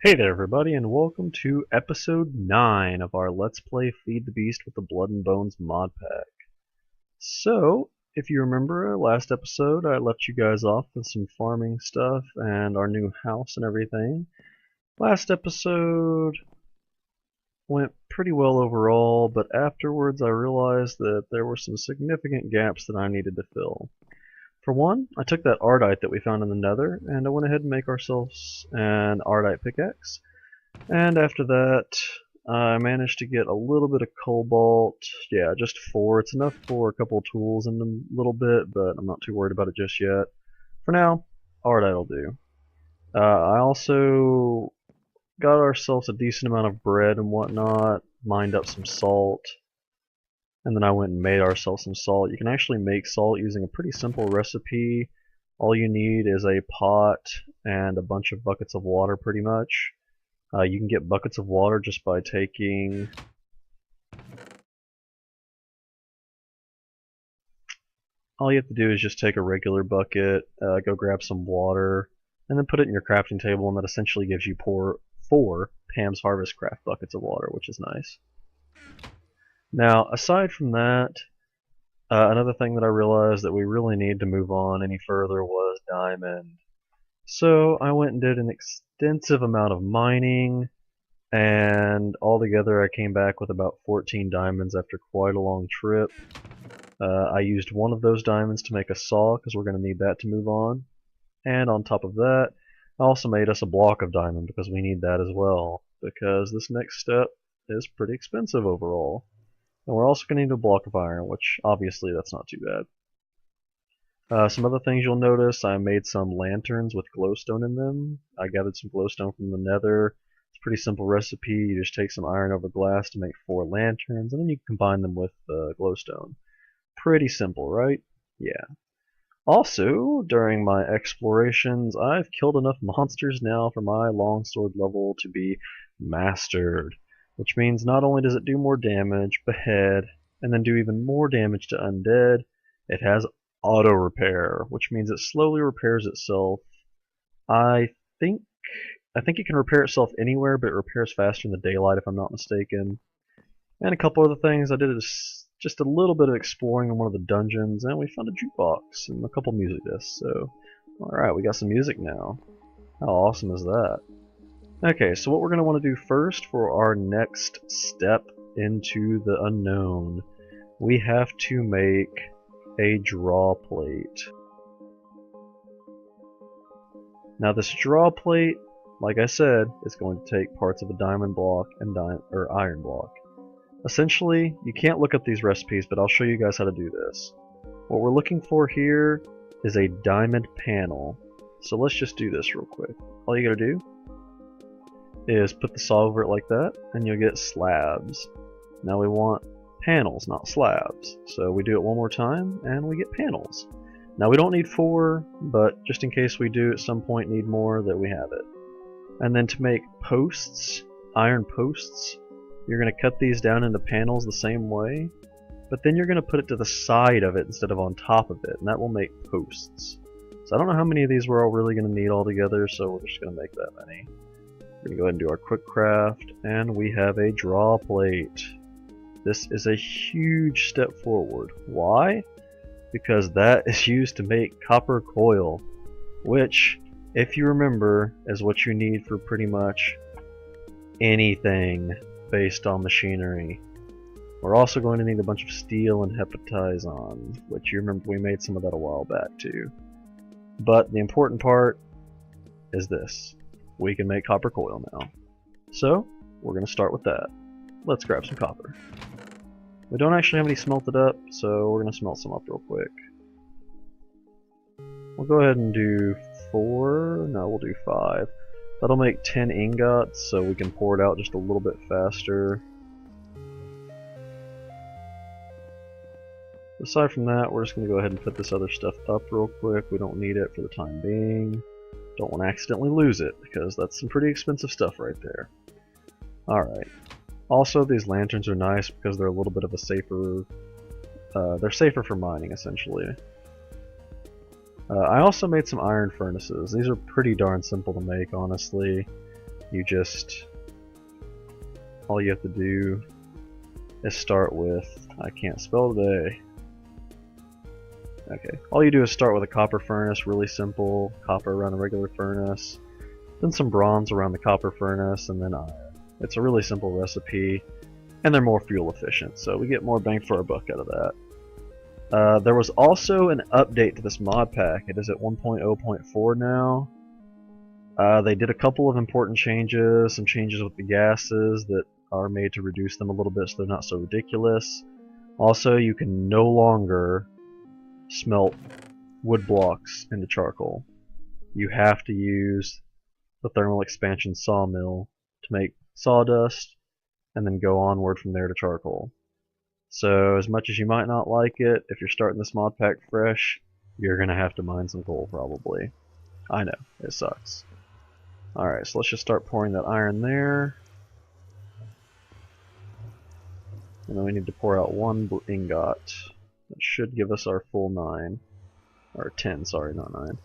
Hey there everybody and welcome to episode 9 of our Let's Play Feed the Beast with the Bloodnbones mod pack. So, if you remember last episode I left you guys off with some farming stuff and our new house and everything. Last episode went pretty well overall, but afterwards I realized that there were some significant gaps that I needed to fill. For one, I took that ardite that we found in the nether and I went ahead and make ourselves an ardite pickaxe. And after that, I managed to get a little bit of cobalt. Yeah, just 4. It's enough for a couple tools and a little bit, but I'm not too worried about it just yet. For now, ardite will do. I also got ourselves a decent amount of bread and whatnot, mined up some salt, and then I went and made ourselves some salt. You can actually make salt using a pretty simple recipe. All you need is a pot and a bunch of buckets of water pretty much. You can get buckets of water just by taking all you have to do is just take a regular bucket, go grab some water, and then put it in your crafting table, and that essentially gives you 4 Pam's Harvest Craft buckets of water, which is nice. Now, aside from that, another thing that I realized that we really need to move on any further was diamond. So I went and did an extensive amount of mining, and altogether I came back with about 14 diamonds after quite a long trip. I used one of those diamonds to make a saw because we're going to need that to move on. And on top of that, I also made us a block of diamond because we need that as well, because this next step is pretty expensive overall. And we're also going to need a block of iron, which obviously that's not too bad. Some other things you'll notice, I made some lanterns with glowstone in them. I gathered some glowstone from the nether. It's a pretty simple recipe. You just take some iron over glass to make 4 lanterns, and then you combine them with glowstone. Pretty simple, right? Yeah. Also, during my explorations, I've killed enough monsters now for my longsword level to be mastered, which means not only does it do more damage, behead, and then do even more damage to undead, it has auto repair, which means it slowly repairs itself. I think it can repair itself anywhere, but it repairs faster in the daylight if I'm not mistaken. And a couple other things I did is just a little bit of exploring in one of the dungeons, and we found a jukebox and a couple music discs. So, alright, we got some music now. How awesome is that? Okay, so what we're going to want to do first for our next step into the unknown, we have to make a draw plate. Now this draw plate, like I said, is going to take parts of a diamond block and iron block. Essentially, you can't look up these recipes, but I'll show you guys how to do this. What we're looking for here is a diamond panel. So let's just do this real quick. All you gotta do is put the saw over it like that, and you'll get slabs. Now we want panels, not slabs. So we do it one more time, and we get panels. Now we don't need 4, but just in case we do at some point need more, that we have it. And then to make posts, iron posts, you're going to cut these down into panels the same way, but then you're going to put it to the side of it instead of on top of it, and that will make posts. So I don't know how many of these we're all really going to need all together, so we're just going to make that many. We're going to go ahead and do our quick craft, and we have a draw plate. This is a huge step forward. Why? Because that is used to make copper coil, which, if you remember, is what you need for pretty much anything based on machinery. We're also going to need a bunch of steel and hepatizon, which you remember we made some of that a while back too. But the important part is this. We can make copper coil now. So, we're going to start with that. Let's grab some copper. We don't actually have any smelted up, so we're going to smelt some up real quick. We'll go ahead and do 4, no, we'll do 5. That'll make 10 ingots, so we can pour it out just a little bit faster. Aside from that, we're just going to go ahead and put this other stuff up real quick. We don't need it for the time being. Don't want to accidentally lose it, because that's some pretty expensive stuff right there. Alright. Also, these lanterns are nice because they're a little bit of a safer... they're safer for mining, essentially. I also made some iron furnaces. These are pretty darn simple to make, honestly. you just, all you have to do is start with, I can't spell today. Okay, all you do is start with a copper furnace, really simple, copper around a regular furnace, then some bronze around the copper furnace, and then iron. It's a really simple recipe, and they're more fuel efficient, so we get more bang for our buck out of that. There was also an update to this mod pack. It is at 1.0.4 now. They did a couple of important changes, some changes with the gases that are made to reduce them a little bit so they're not so ridiculous. Also, you can no longer smelt wood blocks into charcoal. You have to use the thermal expansion sawmill to make sawdust, and then go onward from there to charcoal. So as much as you might not like it, if you're starting this mod pack fresh, you're going to have to mine some coal probably. I know, it sucks. Alright, so let's just start pouring that iron there. And then we need to pour out one ingot. That should give us our full 9. Or 10, sorry, not 9.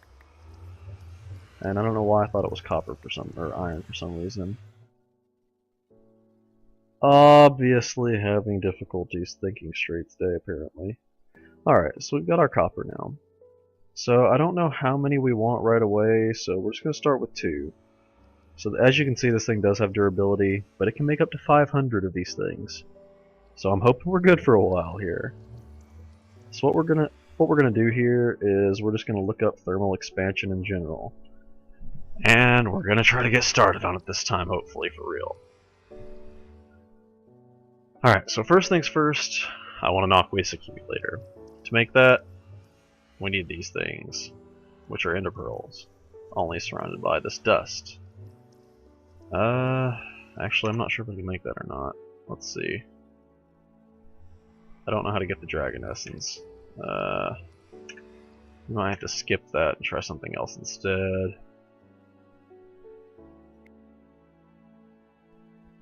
And I don't know why I thought it was copper for some, or iron for some reason. Obviously having difficulties thinking straight today, apparently. Alright, so we've got our copper now. So I don't know how many we want right away, so we're just going to start with 2. So as you can see, this thing does have durability, but it can make up to 500 of these things. So I'm hoping we're good for a while here. So what we're gonna do here is we're just gonna look up thermal expansion in general, and we're gonna try to get started on it this time, hopefully for real. All right. So first things first, I want to knock waste accumulator. To make that, we need these things, which are ender pearls, only surrounded by this dust. Actually, I'm not sure if we can make that or not. Let's see. I don't know how to get the dragon essence. We might have to skip that and try something else instead.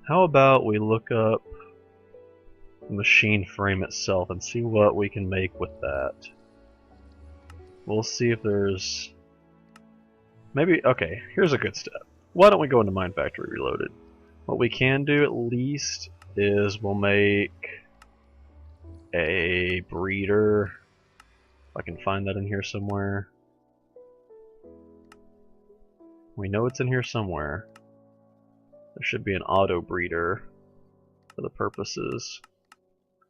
How about we look up the machine frame itself and see what we can make with that. We'll see if there's... Maybe... Okay, here's a good step. Why don't we go into Mine Factory Reloaded? What we can do at least is we'll make a breeder. If I can find that in here somewhere. We know it's in here somewhere. There should be an auto breeder for the purposes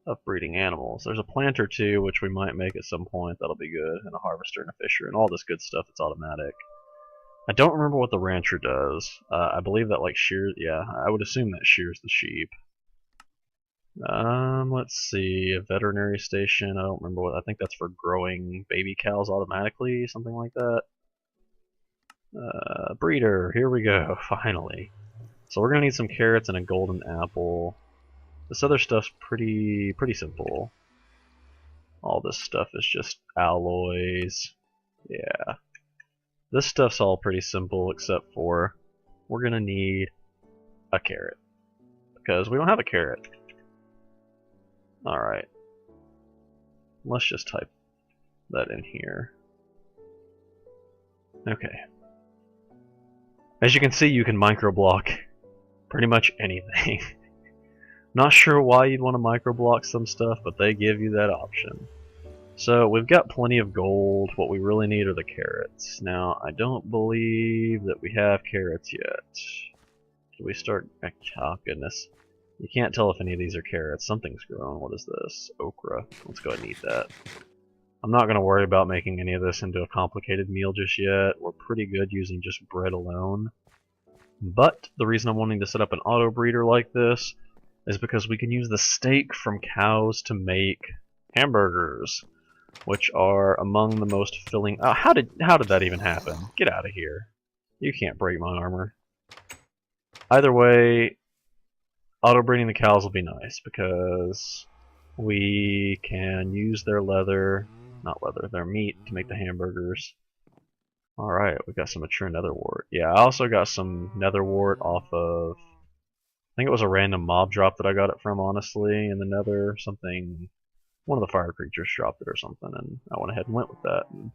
of breeding animals. There's a planter too, which we might make at some point. That'll be good. And a harvester and a fisher and all this good stuff that's automatic. I don't remember what the rancher does. I believe that like shears. Yeah, I would assume that shears the sheep. Let's see, a veterinary station. I don't remember what. I think that's for growing baby cows automatically, something like that. Breeder. Here we go. Finally. So we're gonna need some carrots and a golden apple. This other stuff's pretty simple. All this stuff is just alloys. Yeah. This stuff's all pretty simple except for we're gonna need a carrot. Because we don't have a carrot. Alright. Let's just type that in here. Okay. As you can see, you can microblock pretty much anything. Not sure why you'd want to microblock some stuff, but they give you that option. So we've got plenty of gold. What we really need are the carrots. Now, I don't believe that we have carrots yet. Can we start? Oh goodness. You can't tell if any of these are carrots. Something's growing. What is this? Okra. Let's go ahead and eat that. I'm not going to worry about making any of this into a complicated meal just yet. We're pretty good using just bread alone. But the reason I'm wanting to set up an auto breeder like this is because we can use the steak from cows to make hamburgers, which are among the most filling. Oh, how did that even happen? Get out of here! You can't break my armor. Either way, auto breeding the cows will be nice because we can use their leather, not leather, their meat to make the hamburgers. Alright, we got some mature nether wart. Yeah, I also got some nether wart off of, I think it was a random mob drop that I got it from, honestly, in the nether. Something, one of the fire creatures dropped it or something, and I went ahead and went with that and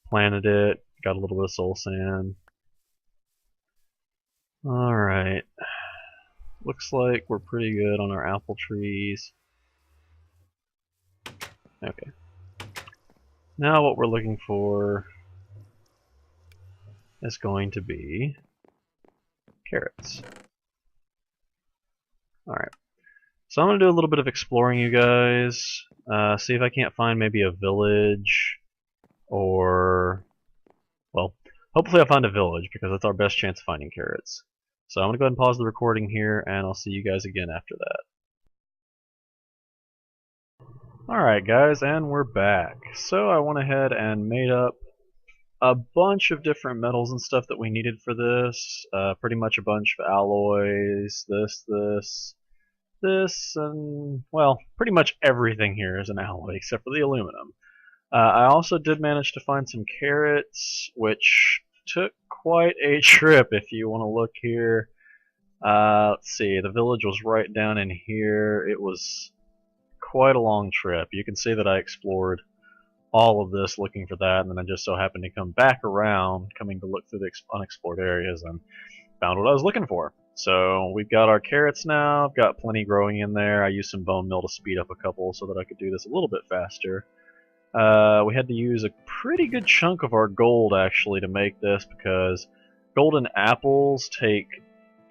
planted it, got a little bit of soul sand. Alright. Looks like we're pretty good on our apple trees. Okay. Now what we're looking for is going to be carrots. Alright. So I'm going to do a little bit of exploring, you guys. See if I can't find maybe a village or... well, hopefully I'll find a village because that's our best chance of finding carrots. So I'm going to go ahead and pause the recording here and I'll see you guys again after that. Alright guys, and we're back. So I went ahead and made up a bunch of different metals and stuff that we needed for this. Pretty much a bunch of alloys, this, and, well, pretty much everything here is an alloy except for the aluminum. I also did manage to find some carrots, which took quite a trip if you want to look here. Let's see, the village was right down in here. It was quite a long trip. You can see that I explored all of this looking for that, and then I just so happened to come back around, coming to look through the unexplored areas, and found what I was looking for. So we've got our carrots now. I've got plenty growing in there. I used some bone meal to speed up a couple so that I could do this a little bit faster. We had to use a pretty good chunk of our gold actually to make this because golden apples take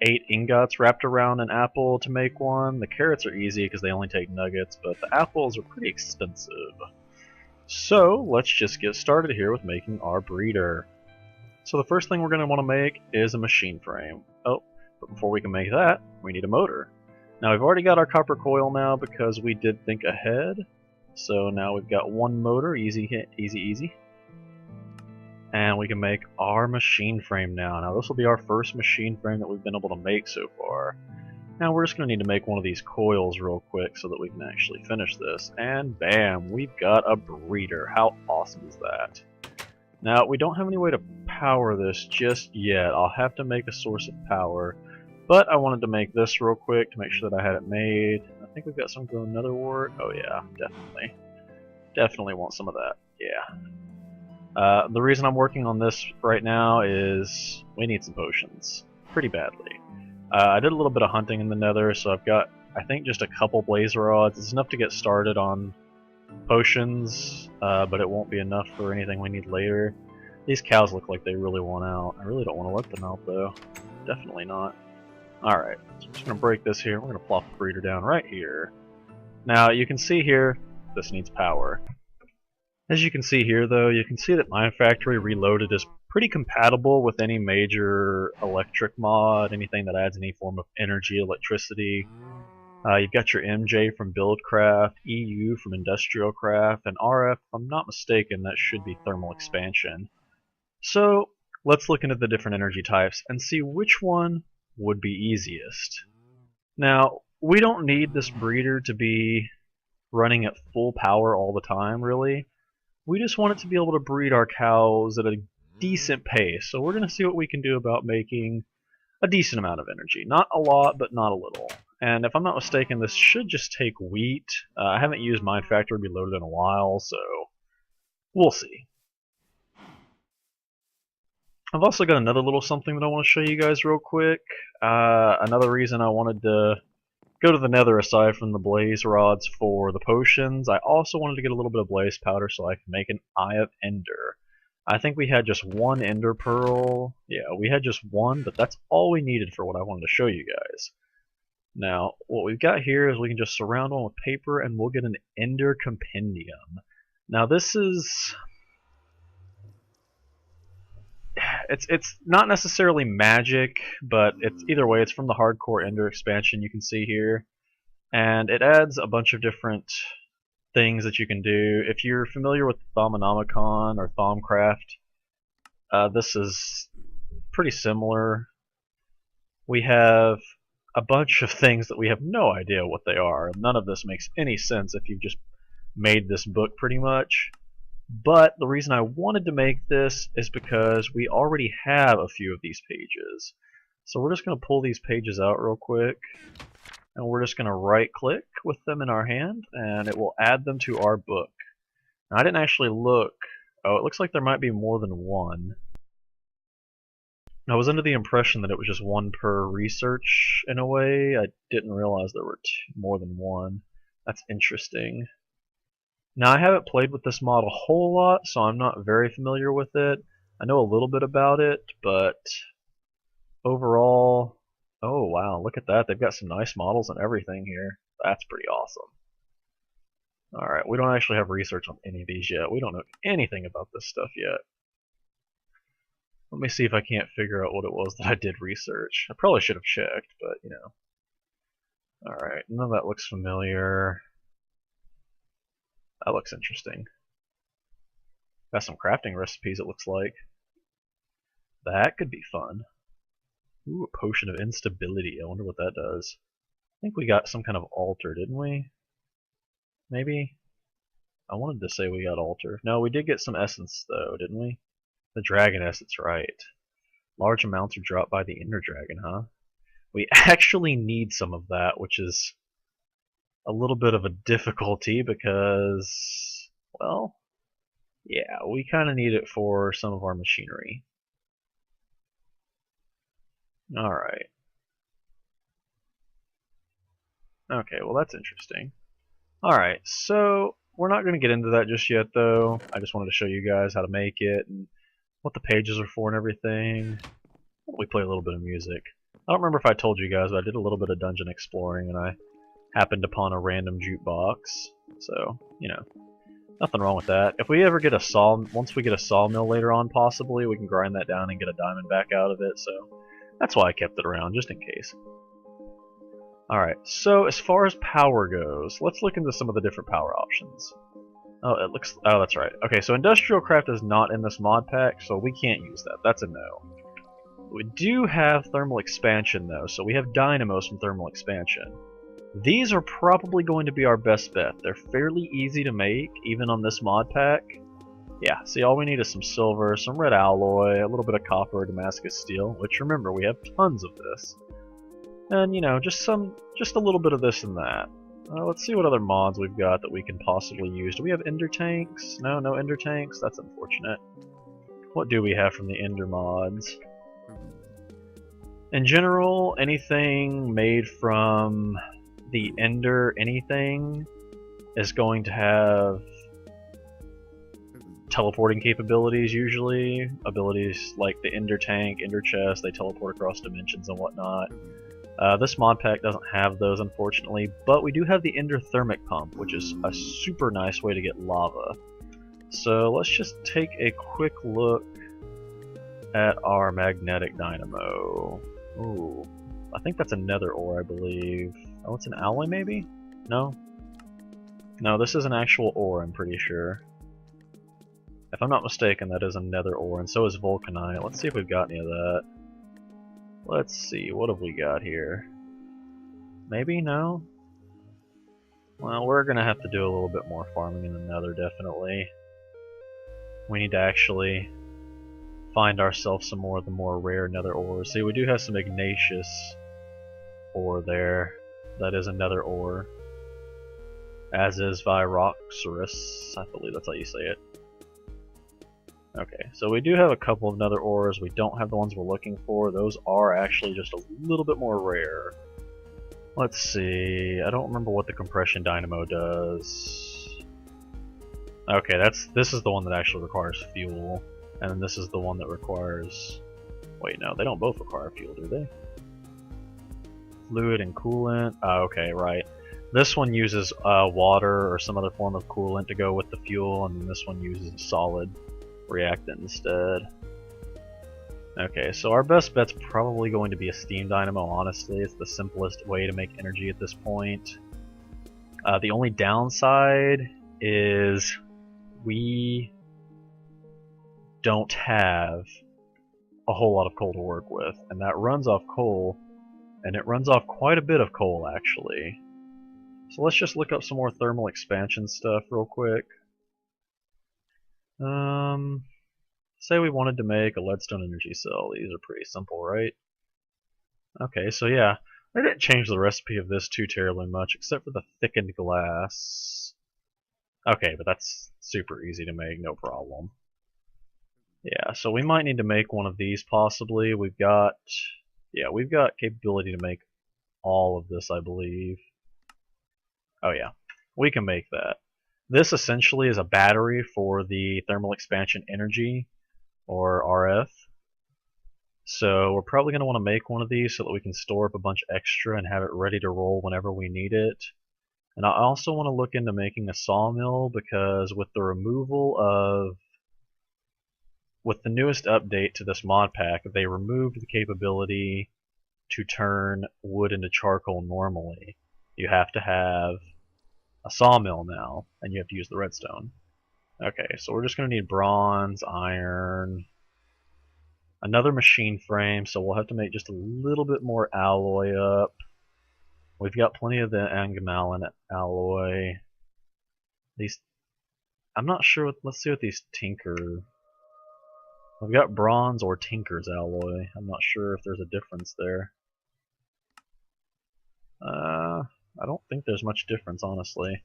8 ingots wrapped around an apple to make one. The carrots are easy because they only take nuggets, but the apples are pretty expensive. So let's just get started here with making our breeder. So the first thing we're going to want to make is a machine frame. Oh, but before we can make that, we need a motor. Now we've already got our copper coil now because we did think ahead. So now we've got one motor, easy hit, easy. And we can make our machine frame now. Now this will be our first machine frame that we've been able to make so far. Now we're just going to need to make one of these coils real quick so that we can actually finish this. And bam, we've got a breeder. How awesome is that? Now we don't have any way to power this just yet. I'll have to make a source of power. But I wanted to make this real quick to make sure that I had it made. I think we've got some grown nether wart. Oh yeah, definitely. Definitely want some of that. Yeah. The reason I'm working on this right now is we need some potions. Pretty badly. I did a little bit of hunting in the nether, so I've got, I think, just a couple blaze rods. It's enough to get started on potions, but it won't be enough for anything we need later. These cows look like they really want out. I really don't want to let them out, though. Definitely not. Alright, so I'm just going to break this here. We're going to plop the breeder down right here. Now, you can see here, this needs power. As you can see here, though, you can see that Mine Factory Reloaded is pretty compatible with any major electric mod, anything that adds any form of energy, electricity. You've got your MJ from Buildcraft, EU from Industrial Craft, and RF, if I'm not mistaken, that should be Thermal Expansion. So, let's look into the different energy types and see which one would be easiest. Now, we don't need this breeder to be running at full power all the time, really. We just want it to be able to breed our cows at a decent pace. So we're going to see what we can do about making a decent amount of energy. Not a lot, but not a little. And if I'm not mistaken, this should just take wheat. I haven't used Mine Factory Reloaded in a while, so we'll see. I've also got another little something that I want to show you guys real quick. Another reason I wanted to go to the nether aside from the blaze rods for the potions, I also wanted to get a little bit of blaze powder so I can make an Eye of Ender. I think we had just one ender pearl. Yeah, we had just one, but that's all we needed for what I wanted to show you guys. Now, what we've got here is we can just surround one with paper and we'll get an ender compendium. Now this is... It's not necessarily magic, but it's either way, it's from the hardcore ender expansion you can see here. And it adds a bunch of different things that you can do. If you're familiar with Thaumonomicon or Thaumcraft, this is pretty similar. We have a bunch of things that we have no idea what they are. None of this makes any sense if you've just made this book pretty much. But the reason I wanted to make this is because we already have a few of these pages. So we're just going to pull these pages out real quick. And we're just going to right click with them in our hand and it will add them to our book. Now, I didn't actually look. Oh, it looks like there might be more than one. I was under the impression that it was just one per research in a way. I didn't realize there were more than one. That's interesting. Now, I haven't played with this mod a whole lot, so I'm not very familiar with it. I know a little bit about it, but overall, oh wow, look at that. They've got some nice models and everything here. That's pretty awesome. Alright, we don't actually have research on any of these yet. We don't know anything about this stuff yet. Let me see if I can't figure out what it was that I did research. I probably should have checked, but you know. Alright, none of that looks familiar. That looks interesting. Got some crafting recipes, it looks like. That could be fun. Ooh, a potion of instability. I wonder what that does. I think we got some kind of altar, didn't we? Maybe? I wanted to say we got altar. No, we did get some essence, though, didn't we? The dragon essence, right. Large amounts are dropped by the Ender Dragon, huh? We actually need some of that, which is a little bit of a difficulty because, well, yeah, we kind of need it for some of our machinery. Alright. Okay, well that's interesting. Alright, so we're not going to get into that just yet, though. I just wanted to show you guys how to make it and what the pages are for and everything. We play a little bit of music. I don't remember if I told you guys, but I did a little bit of dungeon exploring and I happened upon a random jukebox. So, you know, nothing wrong with that. If we ever get a once we get a sawmill later on, possibly, we can grind that down and get a diamond back out of it, so that's why I kept it around, just in case. Alright, so as far as power goes, let's look into some of the different power options. Oh, that's right. Okay, so industrial craft is not in this mod pack, so we can't use that. That's a no. We do have thermal expansion, though, so we have dynamos from thermal expansion. These are probably going to be our best bet. They're fairly easy to make, even on this mod pack. Yeah, see, all we need is some silver, some red alloy, a little bit of copper, Damascus steel, which, remember, we have tons of this. And, you know, just a little bit of this and that. Let's see what other mods we've got that we can possibly use. Do we have ender tanks? No, no ender tanks? That's unfortunate. What do we have from the ender mods? In general, anything made from the ender anything is going to have teleporting capabilities usually. Abilities like the ender tank, ender chest, they teleport across dimensions and whatnot. This mod pack doesn't have those, unfortunately, but we do have the ender thermic pump, which is a super nice way to get lava. So let's just take a quick look at our magnetic dynamo. Ooh, I think that's a nether ore, I believe. Oh, it's an alloy, maybe? No? No, this is an actual ore, I'm pretty sure. If I'm not mistaken, that is a nether ore, and so is vulcanite. Let's see if we've got any of that. Let's see, what have we got here? Maybe? No? Well, we're gonna have to do a little bit more farming in the nether, definitely. We need to actually find ourselves some more of the more rare nether ores. See, we do have some igneous ore there. That is a nether ore. As is Viroxorus. I believe that's how you say it. Okay, so we do have a couple of nether ores. We don't have the ones we're looking for. Those are actually just a little bit more rare. Let's see. I don't remember what the compression dynamo does. Okay, this is the one that actually requires fuel. And then this is the one that requires... Wait, no, they don't both require fuel, do they? Fluid and coolant. Oh, okay, right. This one uses water or some other form of coolant to go with the fuel, and then this one uses a solid reactant instead. Okay, so our best bet's probably going to be a Steam Dynamo, honestly. It's the simplest way to make energy at this point. The only downside is we don't have a whole lot of coal to work with, and that runs off coal, and it runs off quite a bit of coal, actually. So let's just look up some more thermal expansion stuff real quick. Say we wanted to make a leadstone energy cell. These are pretty simple, right? Okay, so yeah, I didn't change the recipe of this too terribly much, except for the thickened glass. Okay, but that's super easy to make, no problem. Yeah, so we might need to make one of these possibly. We've got capability to make all of this, I believe. Oh yeah, we can make that. This essentially is a battery for the thermal expansion energy, or RF. So we're probably going to want to make one of these so that we can store up a bunch extra and have it ready to roll whenever we need it. And I also want to look into making a sawmill because with the newest update to this mod pack, they removed the capability to turn wood into charcoal normally. You have to have a sawmill now, and you have to use the redstone. Okay, so we're just going to need bronze, iron, another machine frame, so we'll have to make just a little bit more alloy up. We've got plenty of the angamalin alloy. These, I'm not sure. Let's see what these tinker. We've got bronze or tinker's alloy. I'm not sure if there's a difference there. I don't think there's much difference, honestly.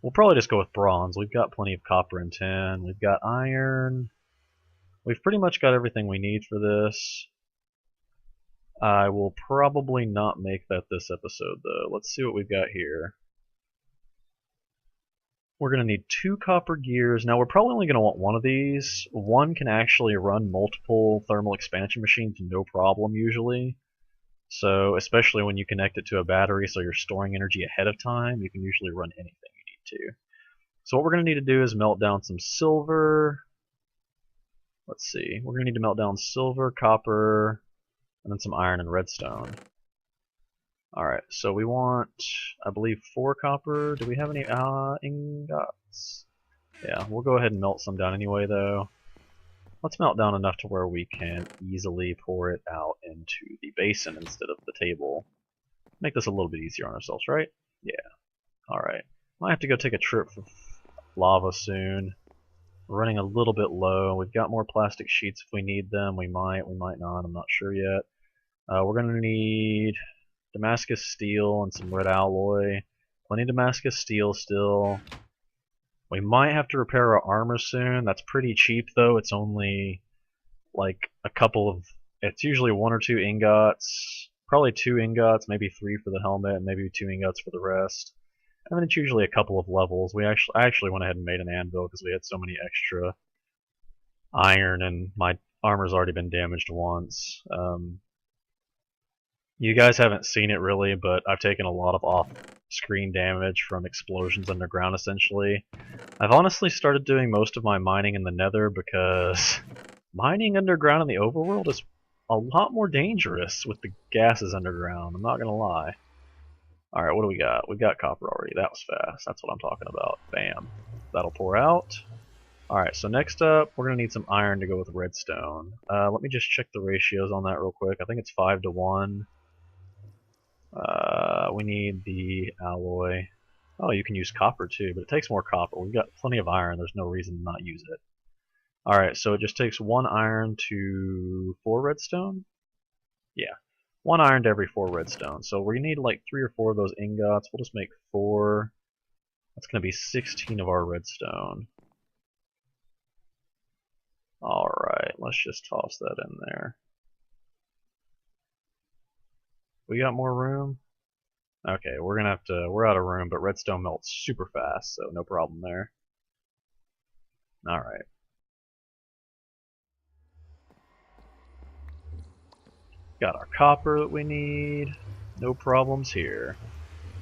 We'll probably just go with bronze. We've got plenty of copper and tin. We've got iron. We've pretty much got everything we need for this. I will probably not make that this episode, though. Let's see what we've got here. We're going to need 2 copper gears. Now, we're probably only going to want one of these. One can actually run multiple thermal expansion machines no problem, usually. So, especially when you connect it to a battery so you're storing energy ahead of time, you can usually run anything you need to. So what we're going to need to do is melt down some silver. Let's see. We're going to need to melt down silver, copper, and then some iron and redstone. Alright, so we want, I believe, 4 copper. Do we have any ingots? Yeah, we'll go ahead and melt some down anyway, though. Let's melt down enough to where we can easily pour it out into the basin instead of the table. Make this a little bit easier on ourselves, right? Yeah. Alright. Might have to go take a trip for lava soon. We're running a little bit low. We've got more plastic sheets if we need them. We might not. I'm not sure yet. We're going to need Damascus steel and some red alloy. Plenty of Damascus steel still. We might have to repair our armor soon. That's pretty cheap though. It's only like a couple of, it's usually 1 or 2 ingots. Probably 2 ingots, maybe 3 for the helmet, and maybe 2 ingots for the rest. And then it's usually a couple of levels. I actually went ahead and made an anvil because we had so many extra iron and my armor's already been damaged once. You guys haven't seen it really, but I've taken a lot of off-screen damage from explosions underground, essentially. I've honestly started doing most of my mining in the nether because mining underground in the overworld is a lot more dangerous with the gases underground, I'm not gonna lie. Alright, what do we got? We got copper already. That was fast. That's what I'm talking about. Bam. That'll pour out. Alright, so next up, we're going to need some iron to go with redstone. Let me just check the ratios on that real quick. I think it's 5 to 1. We need the alloy. Oh, you can use copper too, but it takes more copper. We've got plenty of iron. There's no reason to not use it. Alright, so it just takes 1 iron to 4 redstone? Yeah. 1 iron to every 4 redstone. So we need like 3 or 4 of those ingots. We'll just make 4. That's going to be 16 of our redstone. Alright, let's just toss that in there. We got more room? Okay, we're out of room, but redstone melts super fast, so no problem there. Alright. Got our copper that we need. No problems here.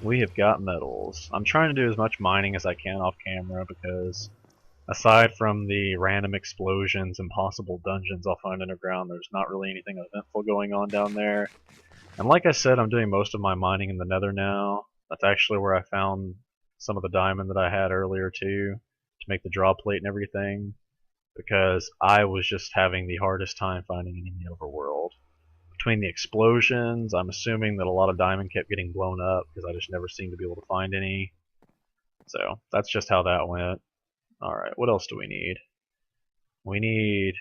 We have got metals. I'm trying to do as much mining as I can off camera because aside from the random explosions and possible dungeons I'll find underground, there's not really anything eventful going on down there. And like I said, I'm doing most of my mining in the nether now. That's actually where I found some of the diamond that I had earlier too, to make the draw plate and everything, because I was just having the hardest time finding any in the overworld. Between the explosions, I'm assuming that a lot of diamond kept getting blown up because I just never seemed to be able to find any. So that's just how that went. Alright, what else do we need? We need...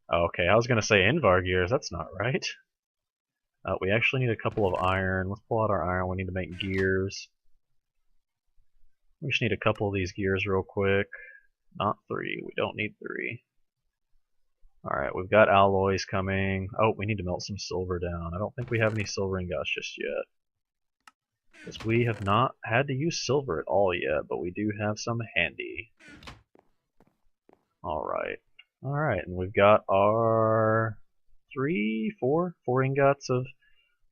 Oh, okay, I was going to say Invar gears, that's not right. We actually need a couple of iron. Let's pull out our iron, we need to make gears. We just need a couple of these gears real quick. Not 3, we don't need 3. Alright, we've got alloys coming. Oh, we need to melt some silver down. I don't think we have any silver ingots just yet. Because we have not had to use silver at all yet, but we do have some handy. Alright. Alright, and we've got our four ingots of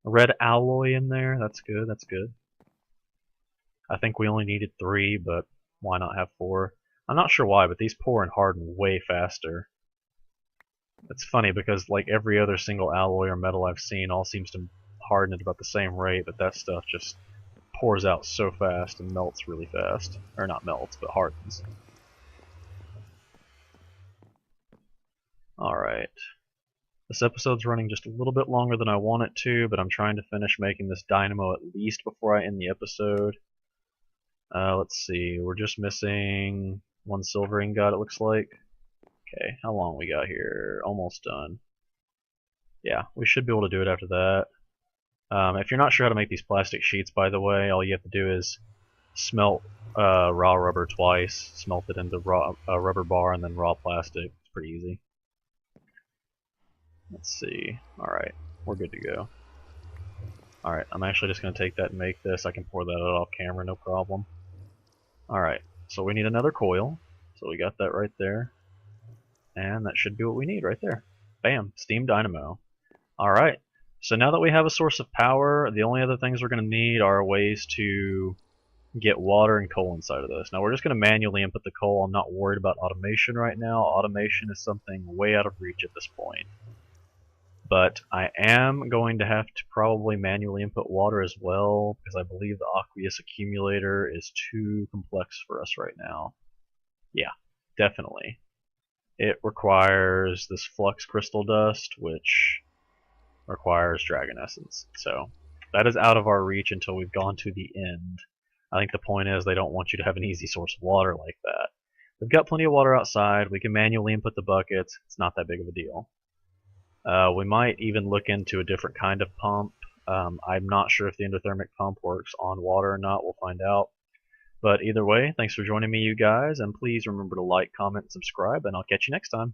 red alloy in there. That's good, that's good. I think we only needed 3, but why not have 4? I'm not sure why, but these pour and harden way faster. It's funny because like every other single alloy or metal I've seen all seems to harden at about the same rate, but that stuff just pours out so fast and melts really fast. Or not melts, but hardens. Alright. This episode's running just a little bit longer than I want it to, but I'm trying to finish making this dynamo at least before I end the episode. Let's see, we're just missing 1 silver ingot it looks like. Okay, how long we got here? Almost done. Yeah, we should be able to do it after that. If you're not sure how to make these plastic sheets, by the way, all you have to do is smelt raw rubber twice, smelt it into raw rubber bar, and then raw plastic. It's pretty easy. Let's see. Alright, we're good to go. Alright, I'm actually just going to take that and make this. I can pour that out off camera, no problem. Alright, so we need another coil. So we got that right there. And that should be what we need right there. Bam, Steam Dynamo. Alright, so now that we have a source of power, the only other things we're going to need are ways to get water and coal inside of this. Now we're just going to manually input the coal. I'm not worried about automation right now. Automation is something way out of reach at this point. But I am going to have to probably manually input water as well, because I believe the aqueous accumulator is too complex for us right now. Yeah, definitely. It requires this flux crystal dust, which requires dragon essence. So that is out of our reach until we've gone to the end. I think the point is they don't want you to have an easy source of water like that. We've got plenty of water outside. We can manually input the buckets. It's not that big of a deal. We might even look into a different kind of pump. I'm not sure if the endothermic pump works on water or not. We'll find out. But either way, thanks for joining me, you guys, and please remember to like, comment, and subscribe, and I'll catch you next time.